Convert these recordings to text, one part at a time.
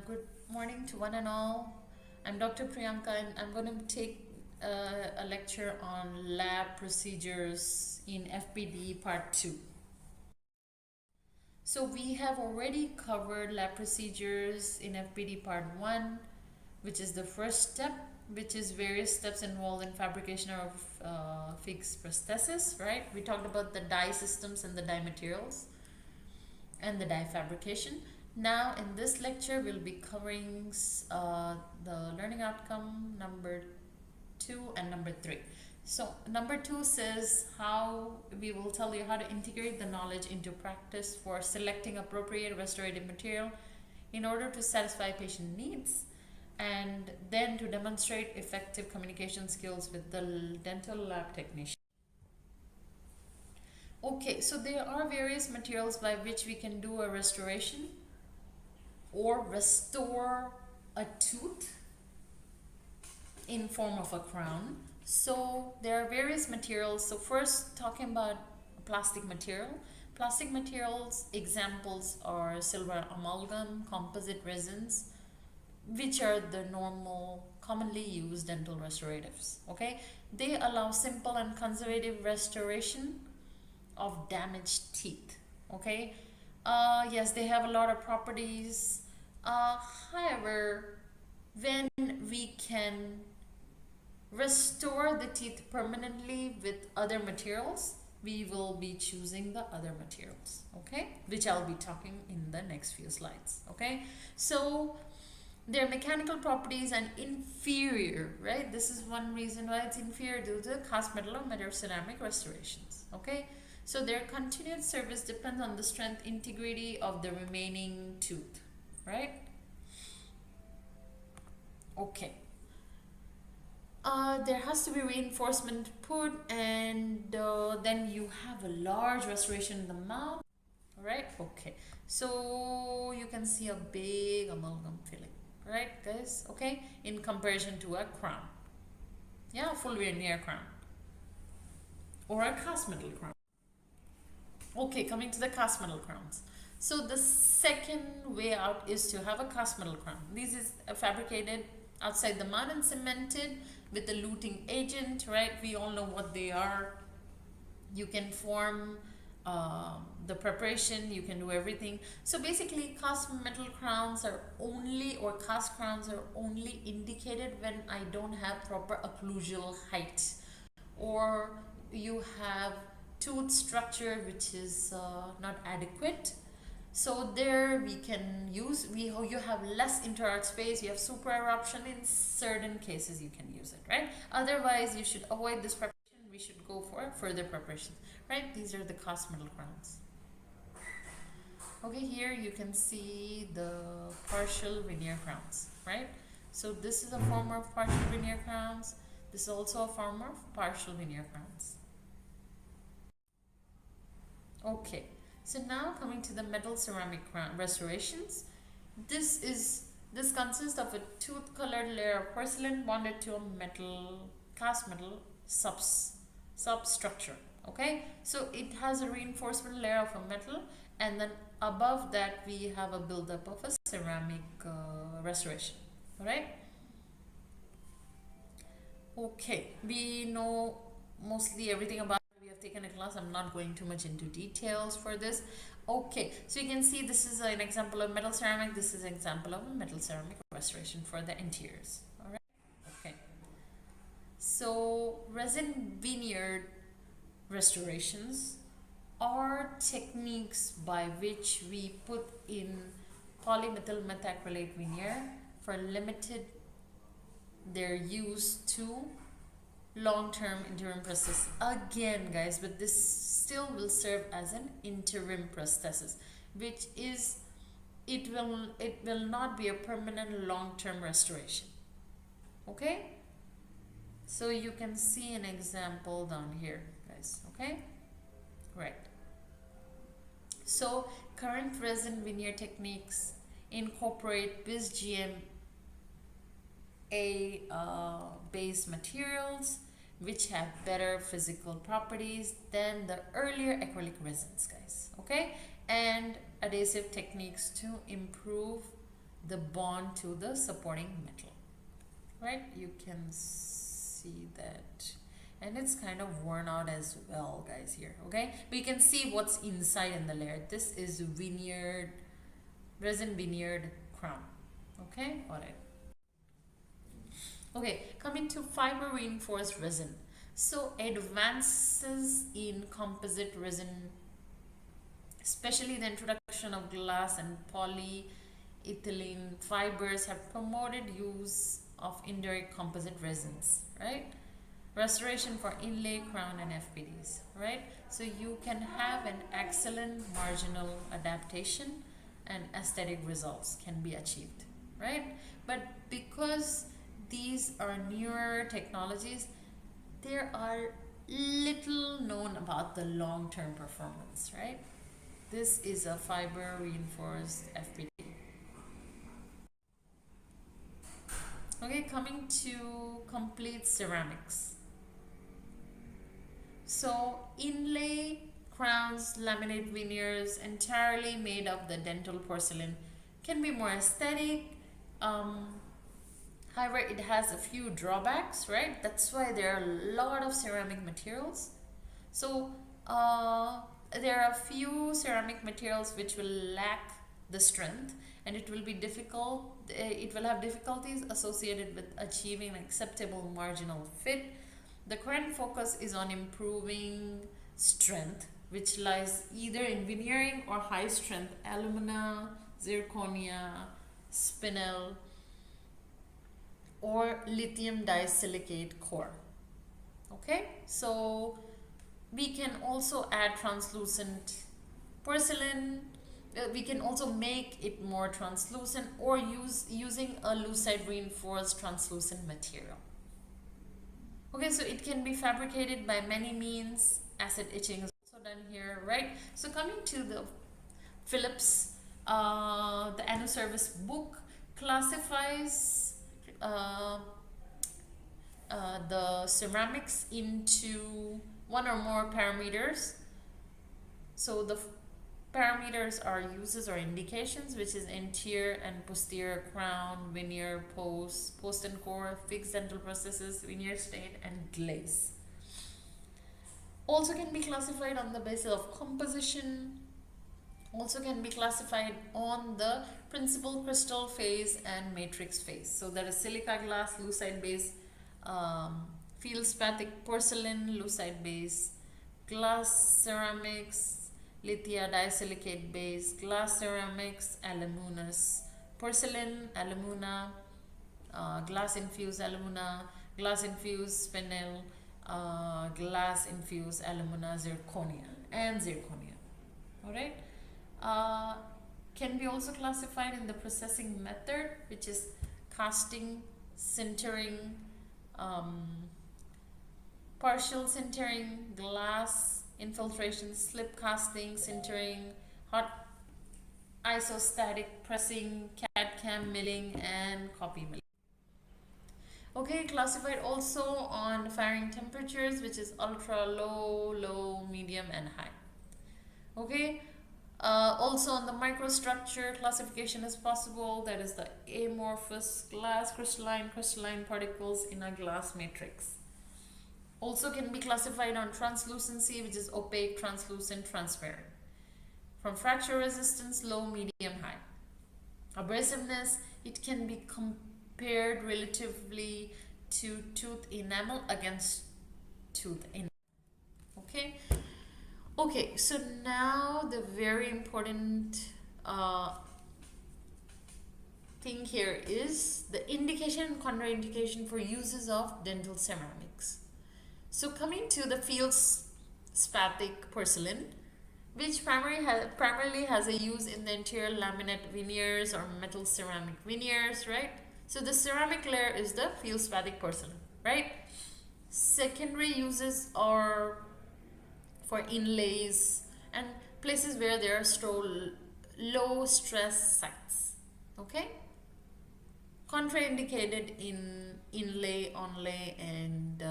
Good morning to one and all. I'm Dr. Priyanka and I'm going to take a lecture on lab procedures in FPD Part 2. So we have already covered lab procedures in FPD Part 1, which is the first step, which is various steps involved in fabrication of fixed prosthesis, right? We talked about the dye systems and the dye materials and the dye fabrication. Now in this lecture we'll be covering the learning outcome number 2 and number 3. So number 2 says how we will tell you how to integrate the knowledge into practice for selecting appropriate restorative material in order to satisfy patient needs, and then to demonstrate effective communication skills with the dental lab technician. Okay, so there are various materials by which we can do a restoration or restore a tooth in form of a crown. So there are various materials. So first, talking about plastic material. Plastic materials examples are silver amalgam, composite resins, which are the normal commonly used dental restoratives. Okay, they allow simple and conservative restoration of damaged teeth. Okay, yes, they have a lot of properties. However, when we can restore the teeth permanently with other materials, we will be choosing the other materials, okay, which I'll be talking in the next few slides. Okay, so their mechanical properties and inferior, right? This is one reason why it's inferior due to cast metal or metal ceramic restorations. Okay, so their continued service depends on the strength integrity of the remaining tooth, right? Okay. There has to be reinforcement put, and then you have a large restoration in the mouth. All right. Okay. So you can see a big amalgam filling, right, guys? Okay. In comparison to a crown, yeah, full veneer crown or a cast metal crown. Okay, coming to the cast metal crowns. So the second way out is to have a cast metal crown. This is fabricated outside the mouth and cemented with a luting agent, right? We all know what they are. You can form the preparation, you can do everything. So basically cast metal crowns are only, or cast crowns are only indicated when I don't have proper occlusal height, or you have tooth structure which is not adequate. So there we can use, you have less interarch space, you have super eruption. In certain cases you can use it, right? Otherwise you should avoid this preparation. We should go for further preparation, right? These are the cast metal crowns. Okay, here you can see the partial veneer crowns, right? So this is a form of partial veneer crowns. This is also a form of partial veneer crowns. Okay, so now coming to the metal ceramic crown restorations. This consists of a tooth colored layer of porcelain bonded to a metal, cast metal substructure. Okay, so it has a reinforcement layer of a metal, and then above that we have a buildup of a ceramic restoration. All right. Okay, we know mostly everything about it. We have taken a class. I'm not going too much into details for this. Okay, so you can see this is an example of metal ceramic. This is an example of a metal ceramic restoration for the interiors. All right. Okay. So resin veneered restorations are techniques by which we put in polymethyl methacrylate veneer for limited their use to long-term interim prosthesis. Again, guys, but this still will serve as an interim prosthesis, which is it will not be a permanent long-term restoration. Okay, so you can see an example down here, guys. Okay, right. So current resin veneer techniques incorporate bis GMA based materials which have better physical properties than the earlier acrylic resins, guys. Okay, and adhesive techniques to improve the bond to the supporting metal, right? You can see that, and it's kind of worn out as well, guys, here. Okay, but you can see what's inside in the layer. This is veneered, resin veneered crown. Okay, got it. Okay, coming to fiber reinforced resin. So advances in composite resin, especially the introduction of glass and polyethylene fibers, have promoted use of indirect composite resins, right? Restoration for inlay, crown, and FPDs, right? So you can have an excellent marginal adaptation and aesthetic results can be achieved, right? But because these are newer technologies, there are little known about the long-term performance, right? This is a fiber reinforced FPD. Okay, coming to complete ceramics. So inlay, crowns, laminate veneers entirely made of the dental porcelain can be more aesthetic. However, it has a few drawbacks, right? That's why there are a lot of ceramic materials. So there are a few ceramic materials which will lack the strength, and it will be difficult. It will have difficulties associated with achieving an acceptable marginal fit. The current focus is on improving strength, which lies either in veneering or high strength alumina, zirconia, spinel, or lithium disilicate core. Okay, so we can also add translucent porcelain. We can also make it more translucent or using a lucite reinforced translucent material. Okay, so it can be fabricated by many means. Acid etching is also done here, right? So coming to the Phillips, the annual service book classifies the ceramics into one or more parameters. So the parameters are uses or indications, which is anterior and posterior crown, veneer, post and core, fixed dental processes, veneer state, and glaze. Also can be classified on the basis of composition. Also can be classified on the principal crystal phase and matrix phase. So there is silica glass, lucite base, feldspathic porcelain, lucite base, glass ceramics, lithia disilicate base, glass ceramics, aluminous, porcelain, alumina, glass infused alumina, glass infused spinel, glass infused alumina, zirconia, and zirconia. Alright? Can be also classified in the processing method, which is casting, sintering, partial sintering, glass infiltration, slip casting, sintering, hot isostatic pressing, CAD/CAM milling, and copy milling. Okay, classified also on firing temperatures, which is ultra low, low, medium, and high. Okay, also on the microstructure classification is possible. That is the amorphous glass, crystalline particles in a glass matrix. Also can be classified on translucency, which is opaque, translucent, transparent. From fracture resistance, low, medium, high. Abrasiveness, it can be compared relatively to tooth enamel against tooth enamel. Okay. Okay, so now the very important thing here is the indication and contraindication for uses of dental ceramics. So coming to the feldspathic porcelain, which primarily has a use in the interior laminate veneers or metal ceramic veneers, right? So the ceramic layer is the feldspathic porcelain, right? Secondary uses are for inlays and places where there are low stress sites. Okay, contraindicated in inlay, onlay, and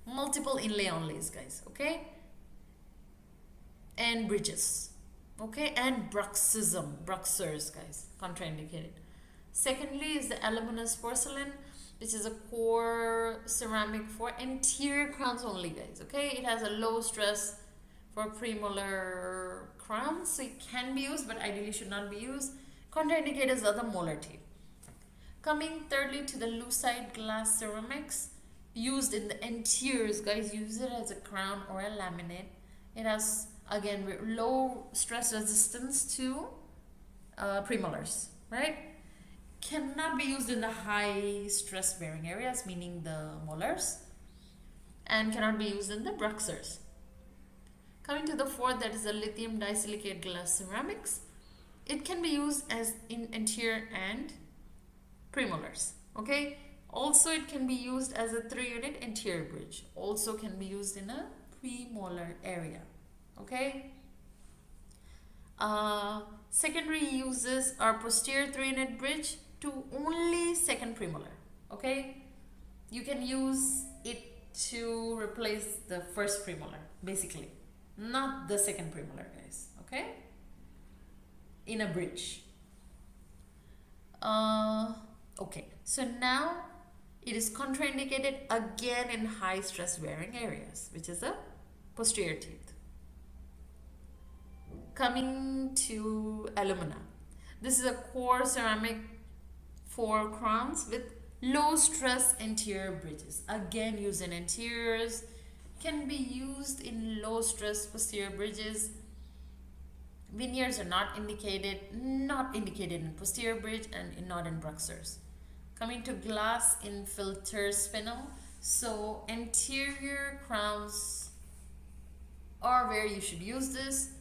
multiple inlay onlays, guys. Okay, and bridges. Okay, and bruxers, guys, contraindicated. Secondly is the aluminous porcelain, which is a core ceramic for anterior crowns only, guys. Okay, it has a low stress for premolar crowns, so it can be used, but ideally should not be used. Contraindicated is other molar teeth. Coming thirdly to the lucite glass ceramics, used in the anteriors, guys. Use it as a crown or a laminate. It has again low stress resistance to premolars, right? Cannot be used in the high stress bearing areas, meaning the molars, and cannot be used in the bruxers. Coming to the fourth, that is the lithium disilicate glass ceramics. It can be used as in anterior and premolars. Okay. Also, it can be used as a 3-unit anterior bridge. Also can be used in a premolar area. Okay. Secondary uses are posterior 3-unit bridge to only second premolar. Okay. You can use it to replace the first premolar, basically, not the second premolar, guys. Okay. In a bridge. Okay, so now it is contraindicated again in high stress bearing areas, which is the posterior teeth. Coming to alumina. This is a core ceramic for crowns with low stress anterior bridges. Again, used in anteriors. Can be used in low stress posterior bridges. Veneers are not indicated in posterior bridge and not in bruxers. Coming to glass in filter spinel. So anterior crowns are where you should use this.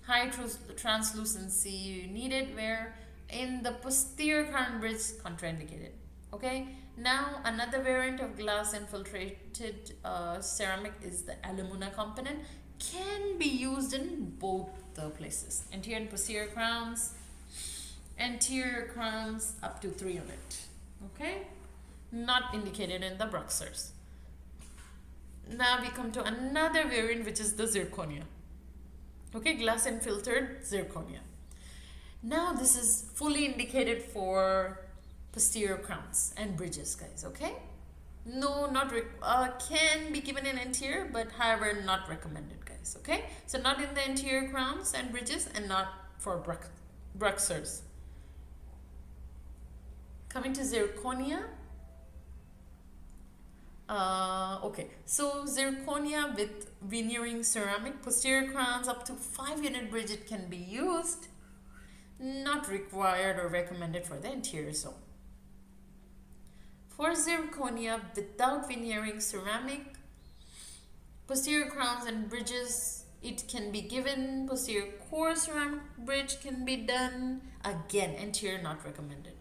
High translucency needed where in the posterior crown bridge contraindicated. Okay. Now another variant of glass infiltrated ceramic is the alumina component. Can be used in both the places, anterior and posterior crowns. Anterior crowns up to 3-unit. Okay, not indicated in the bruxers. Now we come to another variant, which is the zirconia. Okay, glass and filtered zirconia. Now this is fully indicated for posterior crowns and bridges, guys. Okay, no, not can be given in anterior, but however not recommended, guys. Okay, so not in the anterior crowns and bridges, and not for bruxers. Coming to zirconia. Okay, so zirconia with veneering ceramic, posterior crowns up to 5-unit bridge, it can be used. Not required or recommended for the anterior zone. For zirconia without veneering ceramic, posterior crowns and bridges, it can be given. Posterior core ceramic bridge can be done. Again, anterior not recommended.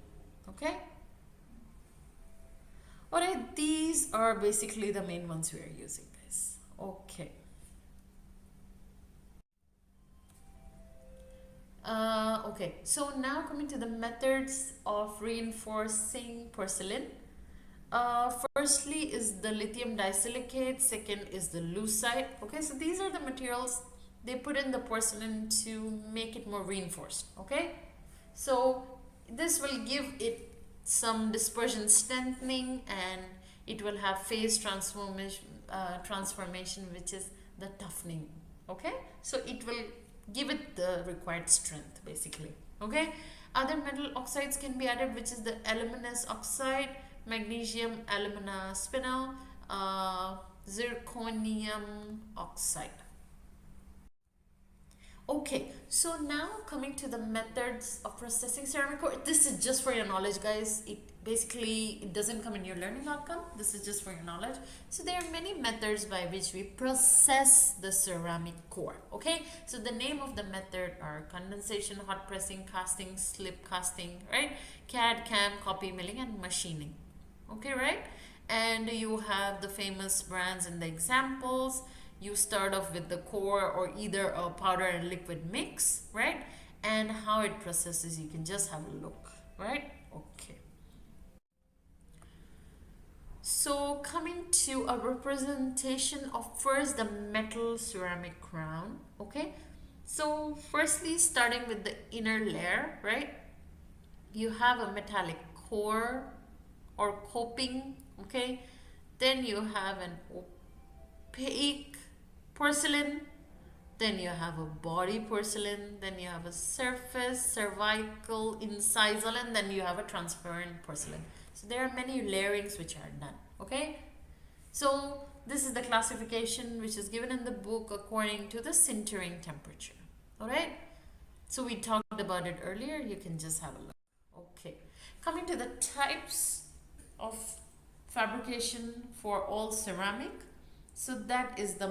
Okay. Alright, these are basically the main ones we are using, guys. Okay. Okay, so now coming to the methods of reinforcing porcelain. Firstly is the lithium disilicate, second is the lucite. Okay, so these are the materials they put in the porcelain to make it more reinforced. Okay, so this will give it some dispersion strengthening, and it will have phase transformation, which is the toughening. Okay, so it will give it the required strength, basically. Okay, other metal oxides can be added, which is the aluminous oxide, magnesium alumina spinel, zirconium oxide. Okay, so now coming to the methods of processing ceramic core. This is just for your knowledge, guys. It doesn't come in your learning outcome. This is just for your knowledge. So there are many methods by which we process the ceramic core. Okay, so the name of the method are condensation, hot pressing, casting, slip casting, right? CAD, CAM, copy milling, and machining. Okay, right? And you have the famous brands in the examples. You start off with the core or either a powder and liquid mix, right? And how it processes, you can just have a look, right? Okay. So coming to a representation of first the metal ceramic crown, okay? So firstly, starting with the inner layer, right? You have a metallic core or coping, okay? Then you have an opaque porcelain, then you have a body porcelain, then you have a surface, cervical, incisal, and then you have a transparent porcelain. So there are many layerings which are done, okay? So this is the classification which is given in the book according to the sintering temperature, all right? So we talked about it earlier, you can just have a look. Okay, coming to the types of fabrication for all ceramic. So that is the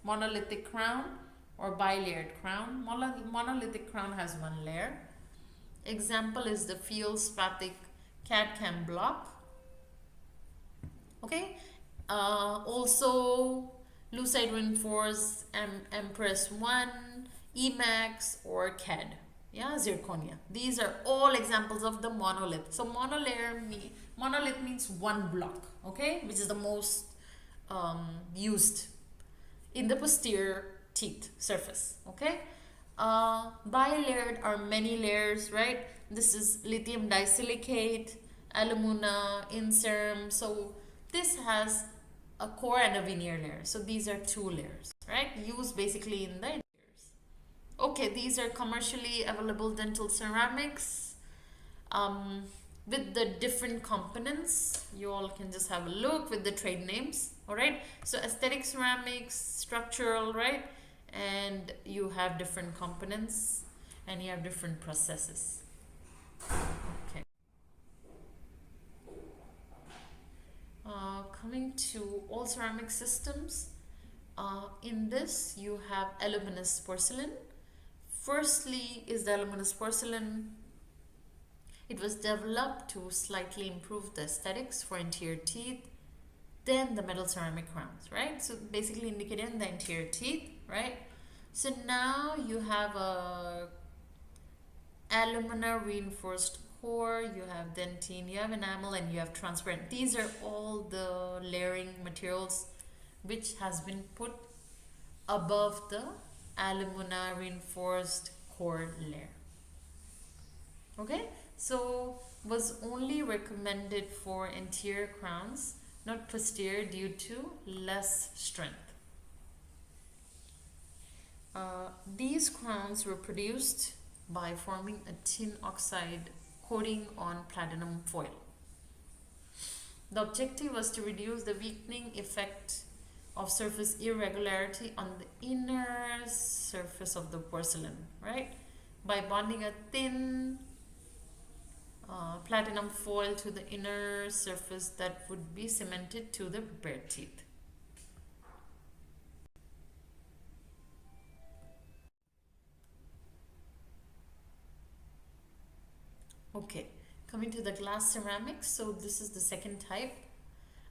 monolithic crown or bilayered crown. Monolithic crown has one layer. Example is the feldspathic CAD-CAM block. Okay, also lucite reinforced Empress 1, Emax or CAD. Yeah, zirconia. These are all examples of the monolith. So monolith means one block, okay, which is the most used in the posterior teeth surface, okay. Bilayered are many layers, right? This is lithium disilicate, alumina, inserm. So this has a core and a veneer layer. So these are two layers, right? Used basically in the interiors. Okay, these are commercially available dental ceramics with the different components. You all can just have a look with the trade names, all right? So aesthetic ceramics, structural, right? And you have different components and you have different processes. Okay. Coming to all ceramic systems, in this you have aluminous porcelain. Firstly is the aluminous porcelain. It was developed to slightly improve the aesthetics for interior teeth. Then the metal ceramic crowns, right? So basically indicating the interior teeth, right? So now you have a alumina reinforced core, you have dentine, you have enamel, and you have transparent. These are all the layering materials which has been put above the alumina reinforced core layer. Okay, so was only recommended for interior crowns, not posterior, due to less strength. These crowns were produced by forming a tin oxide coating on platinum foil. The objective was to reduce the weakening effect of surface irregularity on the inner surface of the porcelain, right? By bonding a thin platinum foil to the inner surface that would be cemented to the prepared teeth. Okay, coming to the glass ceramics. So this is the second type.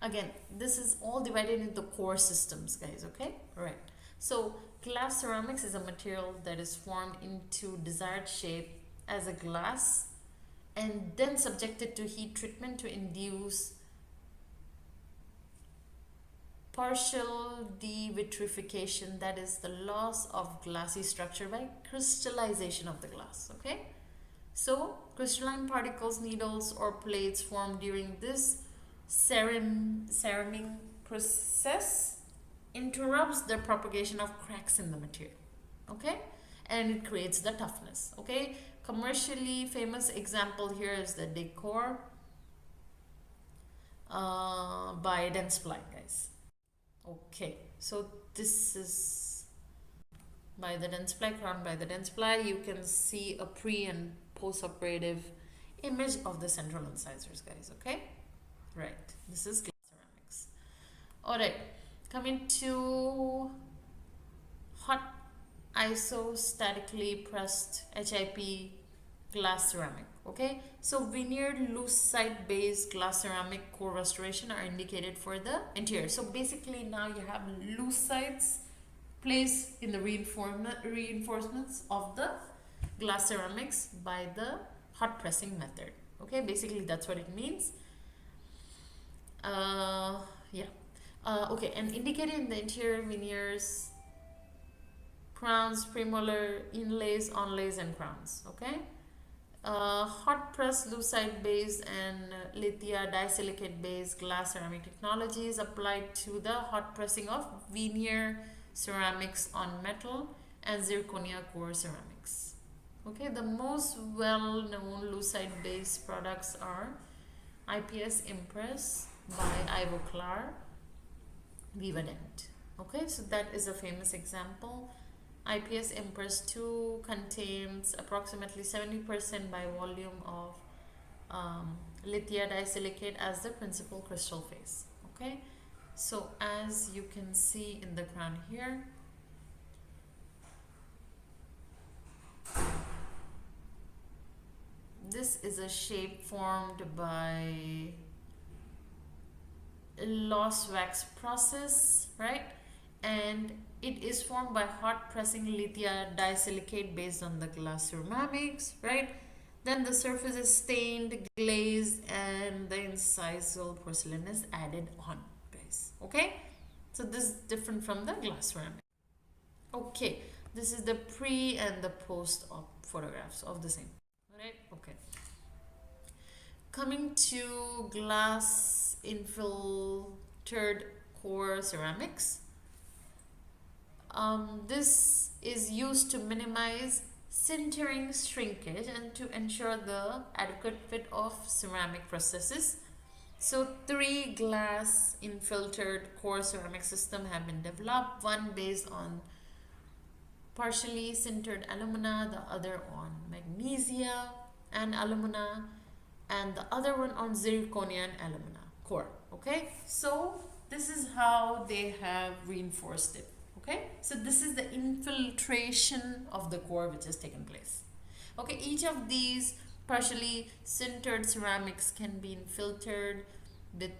Again, this is all divided into core systems, guys, okay? All right. So glass ceramics is a material that is formed into desired shape as a glass and then subjected to heat treatment to induce partial devitrification, that is the loss of glassy structure by crystallization of the glass, okay? So crystalline particles, needles or plates formed during this ceraming process interrupts the propagation of cracks in the material, okay, and it creates the toughness, okay. Commercially famous example here is the decor by Dentistry, guys. Okay, so this is by the Dentistry, crown by the Dentistry. You can see a pre and post-operative image of the central incisors, guys, okay. Right, this is glass ceramics. All right, coming to hot isostatically pressed HIP glass ceramic, okay. So veneered lucite based glass ceramic core restoration are indicated for the interior. So basically now you have lucites placed in the reinforcements of the glass ceramics by the hot pressing method, okay. Basically that's what it means. Okay, and indicated in the interior veneers crowns, premolar, inlays, onlays, and crowns. Okay. Hot press lucite based and lithia disilicate based glass ceramic technology is applied to the hot pressing of veneer ceramics on metal and zirconia core ceramics. Okay, the most well known lucite based products are IPS Impress by Ivoclar, Vivadent. Okay, so that is a famous example. IPS Impress 2 contains approximately 70% by volume of lithia disilicate as the principal crystal phase. Okay, so as you can see in the crown here, this is a shape formed by loss wax process, right? And it is formed by hot pressing lithia disilicate based on the glass ceramics, right? Then the surface is stained, glazed, and the incisal porcelain is added on, guys. Okay? So this is different from the glass ceramic. Okay, this is the pre and the post-op photographs of the same. Alright? Okay. Coming to glass infiltrated core ceramics. This is used to minimize sintering shrinkage and to ensure the adequate fit of ceramic processes. So 3 glass infiltrated core ceramic systems have been developed, one based on partially sintered alumina, the other on magnesia and alumina, and the other one on zirconia and alumina core. Okay, so this is how they have reinforced it. Okay, so this is the infiltration of the core which has taken place. Okay, each of these partially sintered ceramics can be infiltrated with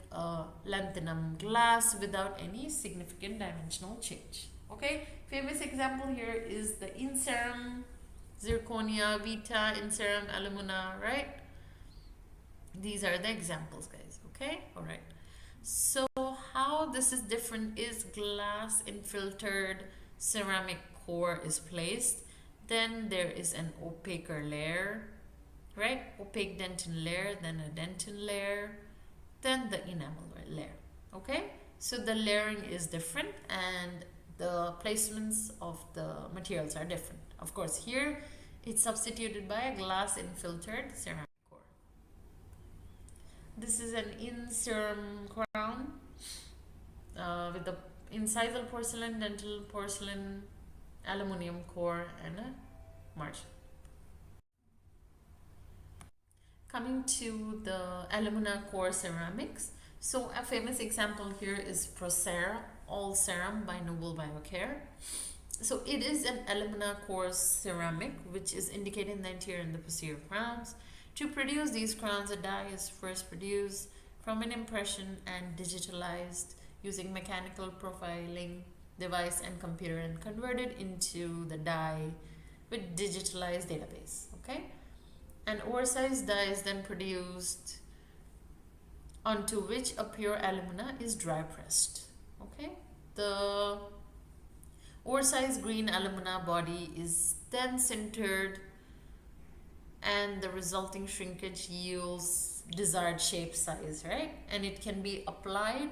lanthanum glass without any significant dimensional change. Okay, famous example here is the Inserum zirconia, Vita, Inserum alumina, right? These are the examples, guys. Okay, all right. So how this is different is glass infiltrated ceramic core is placed. Then there is an opaque layer, right? Opaque dentin layer, then a dentin layer, then the enamel layer. Okay, so the layering is different and the placements of the materials are different. Of course, here it's substituted by a glass infiltrated ceramic. This is an Inserum crown with the incisal porcelain, dental porcelain, aluminium core, and a margin. Coming to the alumina core ceramics. So a famous example here is Procera All Ceram by Noble Biocare. So it is an alumina core ceramic which is indicated in the anterior and the posterior crowns. To produce these crowns, a die is first produced from an impression and digitalized using mechanical profiling device and computer and converted into the die with digitalized database. Okay, an oversized die is then produced onto which a pure alumina is dry pressed. Okay, the oversized green alumina body is then sintered and the resulting shrinkage yields desired shape size, right? And it can be applied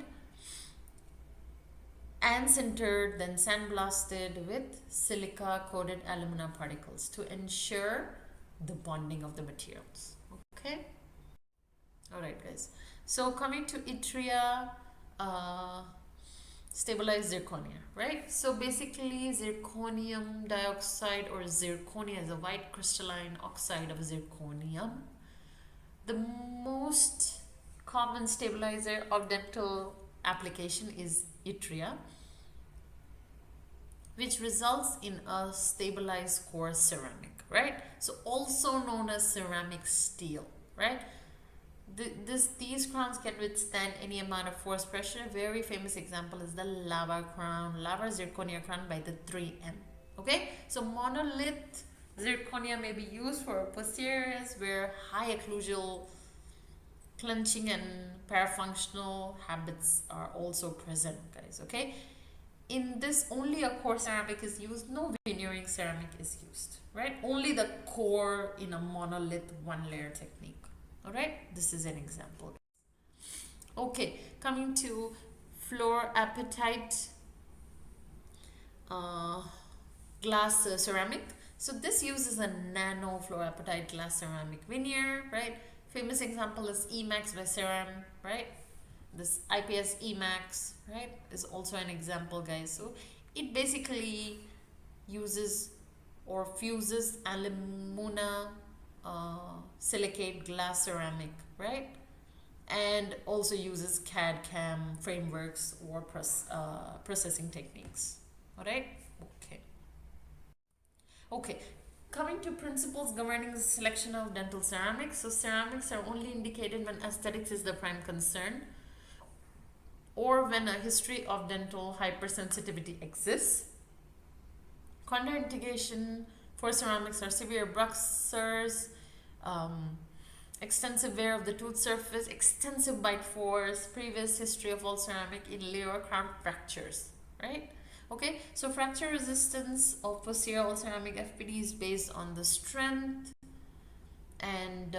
and sintered, then sandblasted with silica coated alumina particles to ensure the bonding of the materials. Okay, all right, guys. So coming to yttria stabilized zirconia, right? So basically zirconium dioxide or zirconia is a white crystalline oxide of zirconium. The most common stabilizer of dental application is yttria, which results in a stabilized core ceramic, right? So also known as ceramic steel, right? These crowns can withstand any amount of force pressure. A very famous example is the lava crown, lava zirconia crown by the 3M. Okay, so monolith zirconia may be used for posteriors where high occlusal clenching and parafunctional habits are also present, guys. Okay, in this, only a core ceramic is used, no veneering ceramic is used, right? Only the core in a monolith one layer technique. All right, this is an example. Okay, coming to fluorapatite glass ceramic. So this uses a nano fluorapatite glass ceramic veneer, right? Famous example is Emax by Ceram, right? This IPS Emax, right, is also an example, guys. So it basically uses or fuses alumina silicate glass ceramic, right? And also uses CAD CAM frameworks or processing techniques. All right. Okay, coming to principles governing the selection of dental ceramics. So ceramics are only indicated when aesthetics is the prime concern, or when a history of dental hypersensitivity exists. Contraindication for ceramics are severe bruxers, extensive wear of the tooth surface, extensive bite force, previous history of all ceramic inlay or crown fractures, right? Okay, so fracture resistance of posterior all ceramic FPD is based on the strength and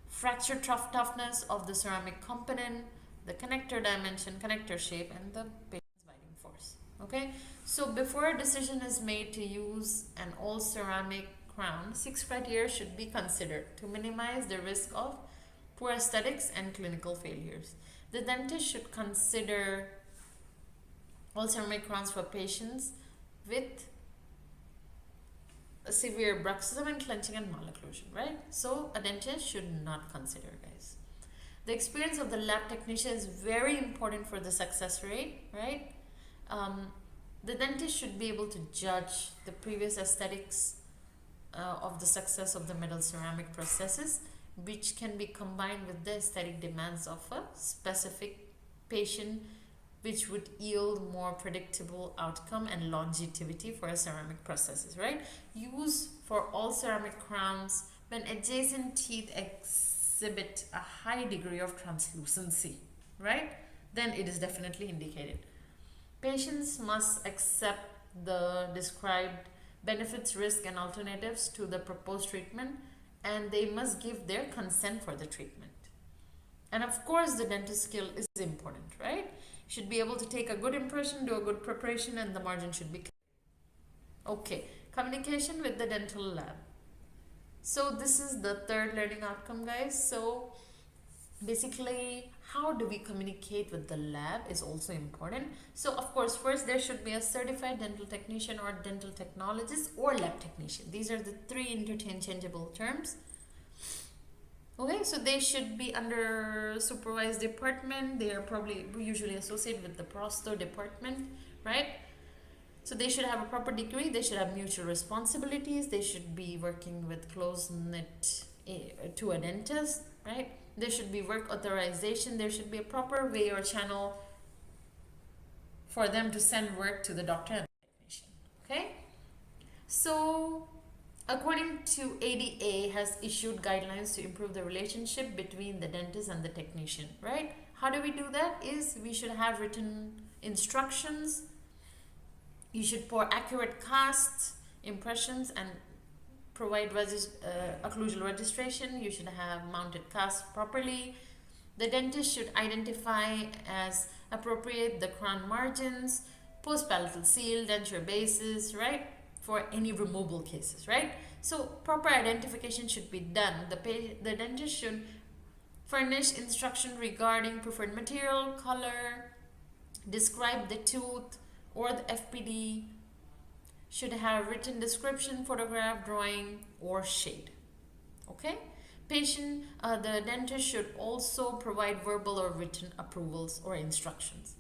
fracture toughness of the ceramic component, the connector dimension, connector shape, and the patient's biting force. Okay, so before a decision is made to use an all ceramic crown, 6 criteria should be considered to minimize the risk of poor aesthetics and clinical failures. The dentist should consider all ceramic crowns for patients with a severe bruxism and clenching and malocclusion, right? So a dentist should not consider, guys. The experience of the lab technician is very important for the success rate, right? The dentist should be able to judge the previous aesthetics of the success of the metal ceramic processes, which can be combined with the aesthetic demands of a specific patient, which would yield more predictable outcome and longevity for a ceramic processes, right? Use for all ceramic crowns when adjacent teeth exhibit a high degree of translucency, right? Then it is definitely indicated. Patients must accept the described benefits, risk, and alternatives to the proposed treatment, and they must give their consent for the treatment. And of course, the dentist skill is important, right? Should be able to take a good impression, do a good preparation, and the margin should be clear. Okay, communication with the dental lab. So this is the third learning outcome, guys. So basically, how do we communicate with the lab is also important. So of course, first there should be a certified dental technician or dental technologist or lab technician. These are the 3 interchangeable terms. Okay, so they should be under supervised department. They are probably usually associated with the prosto department, right? So they should have a proper degree. They should have mutual responsibilities. They should be working with close-knit to a dentist, right? There should be work authorization. There should be a proper way or channel for them to send work to the doctor and the technician, okay? So according to ADA has issued guidelines to improve the relationship between the dentist and the technician, right? How do we do that? Is we should have written instructions. You should pour accurate casts, impressions, and provide occlusal registration. You should have mounted casts properly. The dentist should identify as appropriate the crown margins, post-palatal seal, denture bases, right? For any removable cases, right? So proper identification should be done. The dentist should furnish instruction regarding preferred material, color, describe the tooth or the FPD, should have written description, photograph, drawing, or shade. Okay? The dentist should also provide verbal or written approvals or instructions.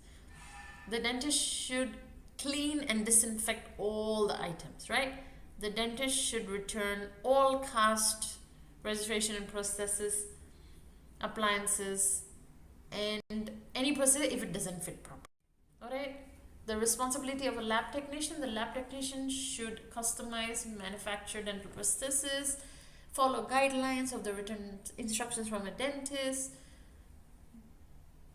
The dentist should clean and disinfect all the items, right? The dentist should return all cast, registration and processes, appliances, and any process if it doesn't fit properly. Alright? The responsibility of a lab technician, the lab technician should customize, manufacture dental prostheses, follow guidelines of the written instructions from a dentist,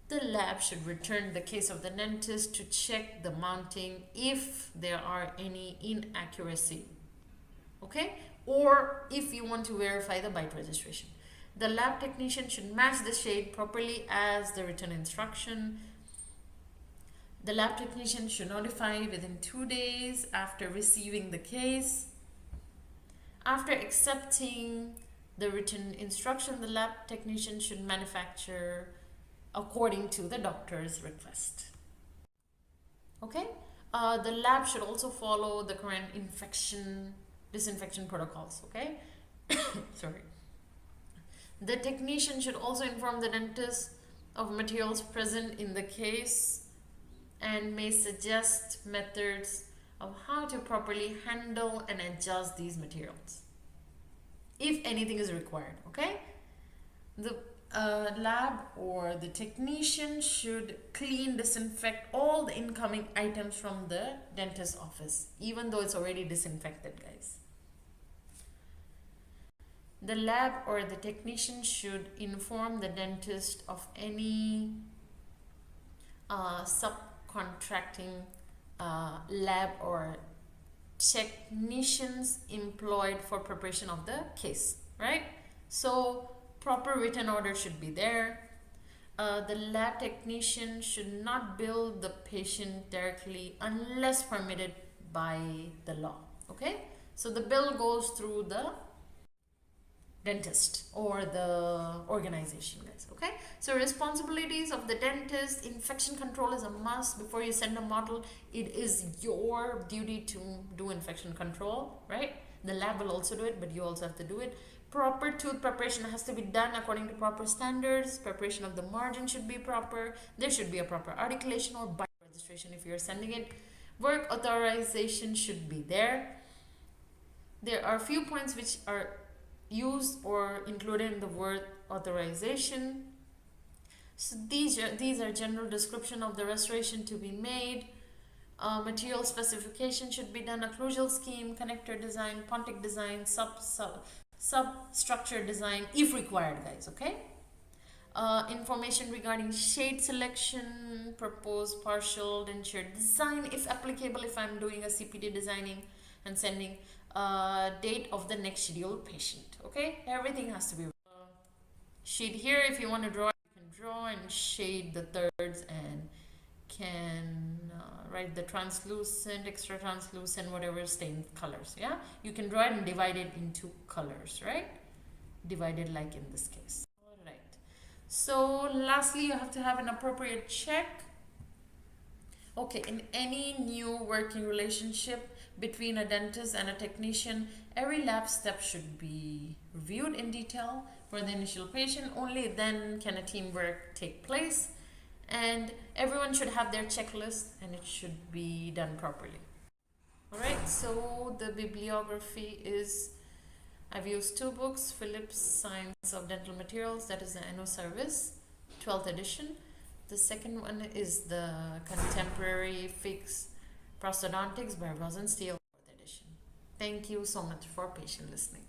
The lab should return the case of the dentist to check the mounting if there are any inaccuracy, okay, or if you want to verify the bite registration. The lab technician should match the shade properly as the written instruction. The lab technician should notify within 2 days after receiving the case. After accepting the written instruction, the lab technician should manufacture according to the doctor's request. Okay? The lab should also follow the current disinfection protocols. Okay? Sorry. The technician should also inform the dentist of materials present in the case and may suggest methods of how to properly handle and adjust these materials if anything is required. Okay? The lab or the technician should clean, disinfect all the incoming items from the dentist's office, even though it's already disinfected, guys. The lab or the technician should inform the dentist of any subcontracting lab or technicians employed for preparation of the case, right? So proper written order should be there. The lab technician should not bill the patient directly unless permitted by the law. Okay, so the bill goes through the dentist or the organization, guys. Okay, so responsibilities of the dentist: infection control is a must. Before you send a model, it is your duty to do infection control, right? The lab will also do it, but you also have to do it. Proper tooth preparation has to be done according to proper standards. Preparation of the margin should be proper. There should be a proper articulation or bite registration if you're sending it. Work authorization should be there. There are a few points which are used or included in the word authorization. So these are general description of the restoration to be made. Material specification should be done. Occlusal scheme, connector design, pontic design, substructure design if required, guys. Okay. Information regarding shade selection, proposed partial denture design if applicable, if I'm doing a CPD designing and sending. Date of the next scheduled patient. Okay, everything has to be shade here. If you want to draw, you can draw and shade the thirds and can write the translucent, extra translucent, whatever stain colors. Yeah, you can draw it and divide it into colors, right? Divided like in this case. All right. So lastly, you have to have an appropriate check. Okay, in any new working relationship between a dentist and a technician, every lab step should be reviewed in detail for the initial patient. Only then can a teamwork take place, and everyone should have their checklist and it should be done properly. Alright, so the bibliography is, I've used 2 books, Phillips Science of Dental Materials, that is the NO Service, 12th edition. The second one is the Contemporary Fixed Prosthodontics by Resin, 4th edition. Thank you so much for patient listening.